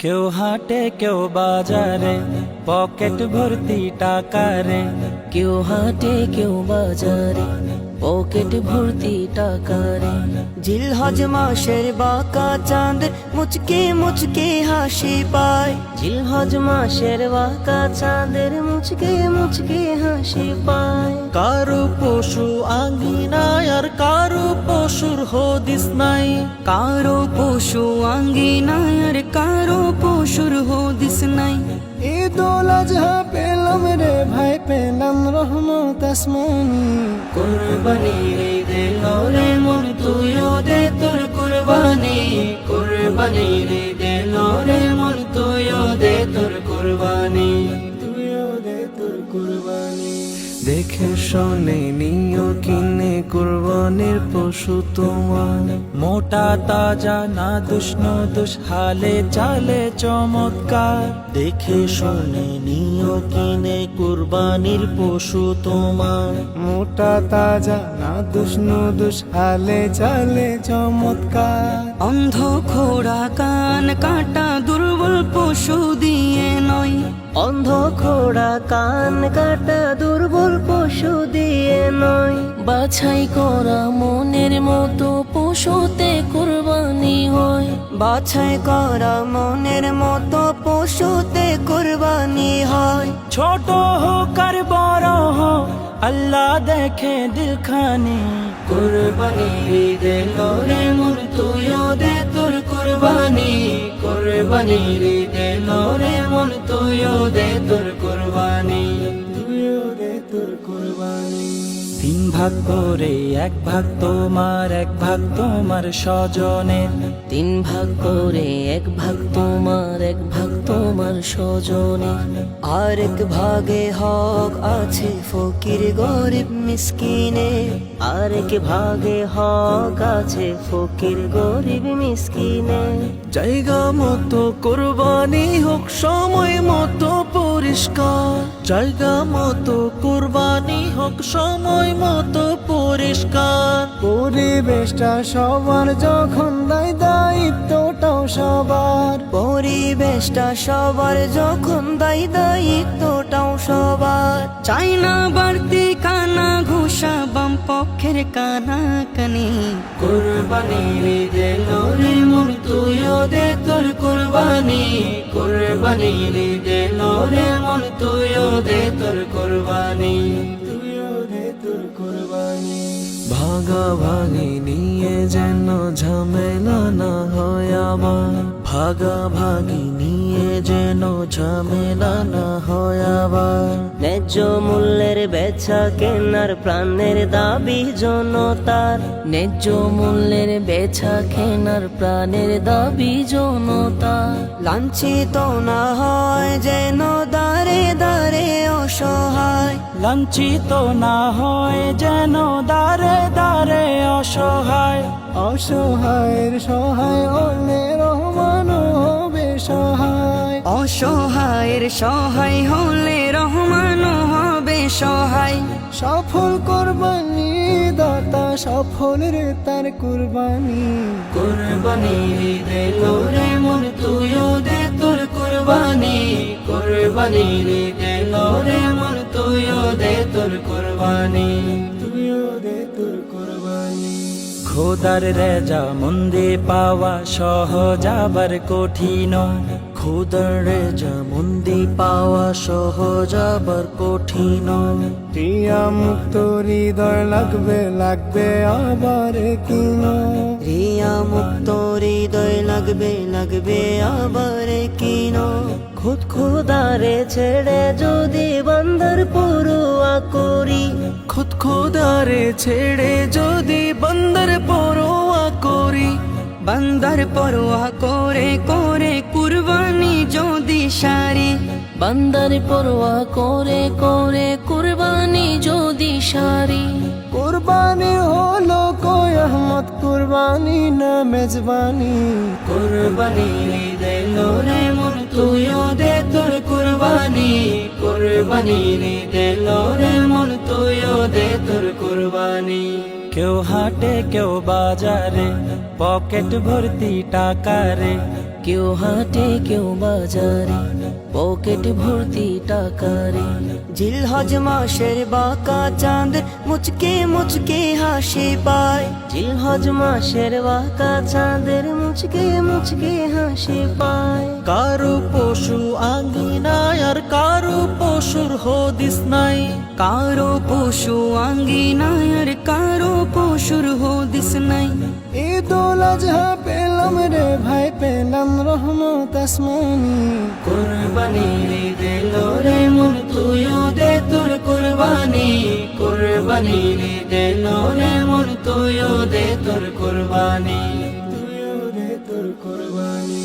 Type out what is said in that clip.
কেউ হাটে কেউ বাজারে, পকেট ভর্তি টাকা রে। কেউ হাটে কেউ বাজারে, পকেট ভর্তি টাকা রে। জিলহজ মাসের বাঁকা চাঁদ মুচকে মুচকে হাসি পায়। জিলহজ মাসের বাঁকা চাঁদের মুচকে মুচকে হাসি পায়। কারো পশু আঙ্গিনায় আর কারো পশুর হদিস নাই। কারো পশু আঙ্গিনায় আর কারো পশুর হদিস নাই। ঈদুল আজহা পেলাম রে ভাই, পেলাম রহমত আসমানি। কুরবানি রে দিল রে মন তুইও দে তোর কুরবানি। কুরবানি রে দিল রে মন তুইও দে তোর কুরবানি। তুইও দে তোর কুরবানি। দেখে শোনে নিও কিনে কুরবানির পশু তোমার। মোটা তাজা না দুষ হালে চালে চমৎকার। দেখে শোনে নিও কিনে কুরবানির পশু তোমার। মোটা তাজা না দুষ হালে চালে চমৎকার। অন্ধ খোড়া কান কাটা দুর্বল পশু দিয়ে নয়। অন্ধ খোড়া কান কাটা দুর্বল পশু দিয়ে নয়। বাছাই করা মনের মতো পশুতে কুরবানি হয়। বাছাই করা মনের মতো পশুতে কুরবানি হয়। ছোট হোক আর বড় হোক আল্লাহ দেখে দিলখানি। কুরবানি রে দিল রে মন তুইও দে তোর কুরবানি। কুরবানি রে দিল রে মন তুইও দে তোর কুরবানি। তুইও দে তোর কুরবানি। 3 ভাগ করে 1 ভাগ তোমার, 1 ভাগ তোমার স্বজনের। 3 ভাগ করে 1 ভাগ তোমার, 1 ভাগ তোমার স্বজনের। আরেক ভাগে হক আছে ফকির গরিব মিসকিনে। আরেক ভাগে হক আছে ফকির গরিব মিসকিনে। জায়গা মতো কুরবানি হোক সময় মতো পরিষ্কার। জায়গা মতো কুরবানি হোক সময় মতো পরিষ্কার। পরিবেশটা সবার যখন দায়, দায়িত্বটাও সবার। পরিবেশটা সবার যখন দায়, দায়িত্বটাও সবার। চাই না বাড়তি কানা ঘুষা বাম পক্ষের কানা কানি। কুরবানি রে দিল রে মন তুইও দে তোর কুরবানি। কুরবানি রে দিল রে মন তুইও দে তোর কুরবানি। তুইও দে তোর কুরবানি। ভাগাভাগি নিয়ে যেন ঝামেলা না হয় আবার। ভাগাভাগি নিয়ে যেন ঝামেলা না হয় আবার। ন্যায্য মূল্যের বেচা কেনার প্রাণের দাবি জনতার। ন্যায্য মূল্যের বেচা কেনার প্রাণের দাবি জনতার। লাঞ্ছিত না হয় যেন দারে দারে অসহায়। লাঞ্ছিত না হয় যেন দারে দারে অসহায়। অসহায়ের সহায় হলে রহমান হবে সহায়। অসহায়ের সহায় হলে রহমান হবে সহায়। সফল কুরবানি দাতা সফল রে তার কুরবানি। কুরবানি রে দিল রে মন তুইও দে তোর কুরবানি। কুরবানি রে দিল রে মন তুইও দে তোর কুরবানি। তুইও দে তোর কুরবানি। খোদার রেজা মন্দি পাওয়া সহজ আবার কঠিন। খোদার রেজা মন্দি পাওয়া সহজ আবার কঠিন। রিয়া মুক্ত হৃদয় লাগবে লাগবে আবার কিন। রিয়া মুক্ত হৃদয় লাগবে লাগবে আবার কিন। খুদ খুদারে ছেড়ে যদি বান্দার পরোয়া করি। খুদ খোদারে ছেড়ে যদি বান্দার পরোয়া করি। বান্দার পরোয়া করে করে কুরবানি যদি সারি। বান্দার পরোয়া করে করে কুরবানি যদি সারি। কুরবানি হলো কয়ামত, কুরবানি না মেজবানি। কুরবানি রে দিল রে মন তুইও দে তোর কুরবানি। কুরবানি রে দিল রে মন তুইও দে তোর কুরবানি। কেউ হাটে কেউ বাজারে, পকেট ভর্তি টাকা রে। কেউ হাটে কেউ বাজারে পকেট ভর্তি টাকারে জিলহজ মাসের বাঁকা চাঁদ মুচকে মুচকে হাসি পায় জিলহজ মাসের বাঁকা চাঁদের মুচকে মুচকে হাসি পায় কারো পশু আঙ্গিনায় আর কারো পশুর হদিস নাই, কারো পশু আঙ্গিনায় আর কারো পশুর হদিস নাই। ঈদুল আজহা পেলাম রে ভাই পেলাম রহমত আসমানি। কুরবানির ঈদ এলো রে মন তুইও দে তোর কুরবানি, কুরবানির ঈদ এলো রে মন তুইও দে তোর কুরবানি, তুইও দে তোর কুরবানি।